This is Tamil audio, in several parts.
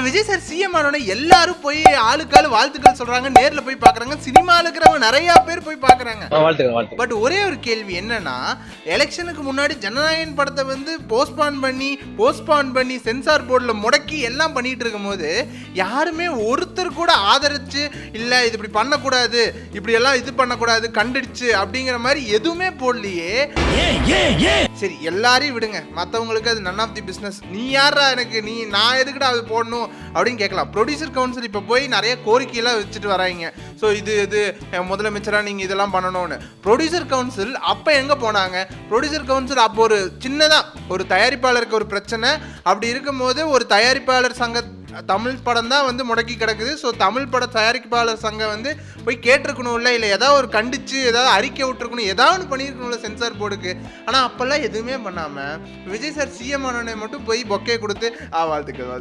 விஜய் சார் சிஎம் ஆனோட எல்லாரும் போய் ஆளுக்காளு வாழ்த்துக்கள் சொல்றாங்க, நேர்ல போய் பாக்குறாங்க, சினிமால இருக்கிறவங்க நிறைய பேர் போய் பாக்குறாங்க. பட் ஒரே ஒரு கேள்வி என்னன்னா, எலெக்ஷனுக்கு முன்னாடி ஜனநாயகன் படத்தை வந்து போஸ்ட்பான் பண்ணி சென்சார் போர்டில் முடக்கி எல்லாம் பண்ணிட்டு இருக்கும் போது யாருமே ஒருத்தர் கூட ஆதரிச்சு இல்ல இது இப்படி பண்ணக்கூடாது, இப்படி எல்லாம் இது பண்ணக்கூடாது, கண்டிச்சு அப்படிங்கிற மாதிரி எதுவுமே போடலையே. சரி எல்லாரையும் விடுங்க, மற்றவங்களுக்கு அது நன் ஆஃப் தி பிஸ்னஸ். நீ யாரா எனக்கு, நான் எதுக்கிட்ட அது போடணும் அப்படின்னு கேட்கலாம். ப்ரொடியூசர் கவுன்சில் இப்போ போய் நிறைய கோரிக்கையெல்லாம் வச்சுட்டு வராங்க. ஸோ இது முதலமைச்சராக நீங்கள் இதெல்லாம் பண்ணணும்னு. ப்ரொடியூசர் கவுன்சில் அப்போ எங்கே போனாங்க? ப்ரொடியூசர் கவுன்சில் அப்போ ஒரு சின்னதாக ஒரு தயாரிப்பாளருக்கு ஒரு பிரச்சனை அப்படி இருக்கும்போது ஒரு தயாரிப்பாளர் சங்க தமிழ் படம் தான் வந்து முடக்கி கிடக்குது. ஸோ தமிழ் பட தயாரிப்பாளர் சங்கம் வந்து போய் கேட்டிருக்கணும்ல, இல்லை ஏதாவது ஒரு கண்டிச்சு ஏதாவது அறிக்கை விட்டுருக்கணும், ஏதாவது பண்ணியிருக்கணும்ல சென்சார் போர்டுக்கு. ஆனால் அப்போல்லாம் எதுவுமே பண்ணாமல் விஜய் சார் சிஎம் ஆனோடனே மட்டும் போய் பொக்கே கொடுத்து வாழ்த்துக்கள்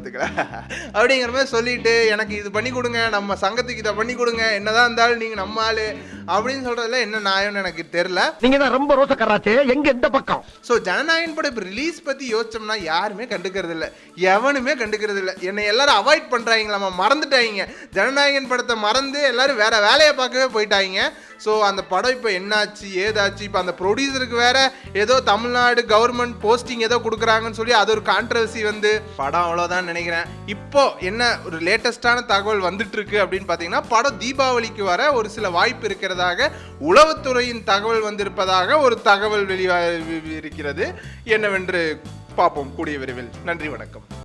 அப்படிங்கிற மாதிரி சொல்லிட்டு எனக்கு இது பண்ணி கொடுங்க, நம்ம சங்கத்துக்கு இதை பண்ணி கொடுங்க, என்னதான் இருந்தாலும் நீங்கள் நம்ம ஆளு அப்படின்னு சொல்றதுல என்ன நியாயம்னு எனக்கு தெரியல. நீங்க தான் ரொம்ப ரோசக்காராச்சே, எங்க எந்த பக்கம்? ஸோ ஜனநாயகன் படம் இப்போ ரிலீஸ் பற்றி யோசிச்சோம்னா யாருமே கண்டுக்கிறது இல்லை, எவனுமே கண்டுக்கிறது இல்லை. என்னை எல்லாரும் அவாய்ட் பண்றாங்களாமா, மறந்துட்டாங்க. ஜனநாயகன் படத்தை மறந்து எல்லாரும் வேற வேலையை பார்க்கவே போயிட்டாங்க. ஸோ அந்த படம் இப்போ என்னாச்சு ஏதாச்சு, இப்போ அந்த ப்ரொடியூசருக்கு வேற ஏதோ தமிழ்நாடு கவர்மெண்ட் போஸ்டிங் ஏதோ கொடுக்குறாங்கன்னு சொல்லி அது ஒரு கான்ட்ரவர்சி வந்து படம் அவ்வளோதான் நினைக்கிறேன். இப்போ என்ன ஒரு லேட்டஸ்டான தகவல் வந்துட்டு இருக்கு அப்படின்னு பார்த்தீங்கன்னா, படம் தீபாவளிக்கு வர ஒரு சில வாய்ப்பு இருக்கிறதாக உளவுத்துறையின் தகவல் வந்திருப்பதாக ஒரு தகவல் வெளியாகி இருக்கிறது. என்னவென்று பார்ப்போம் கூடிய விரைவில். நன்றி, வணக்கம்.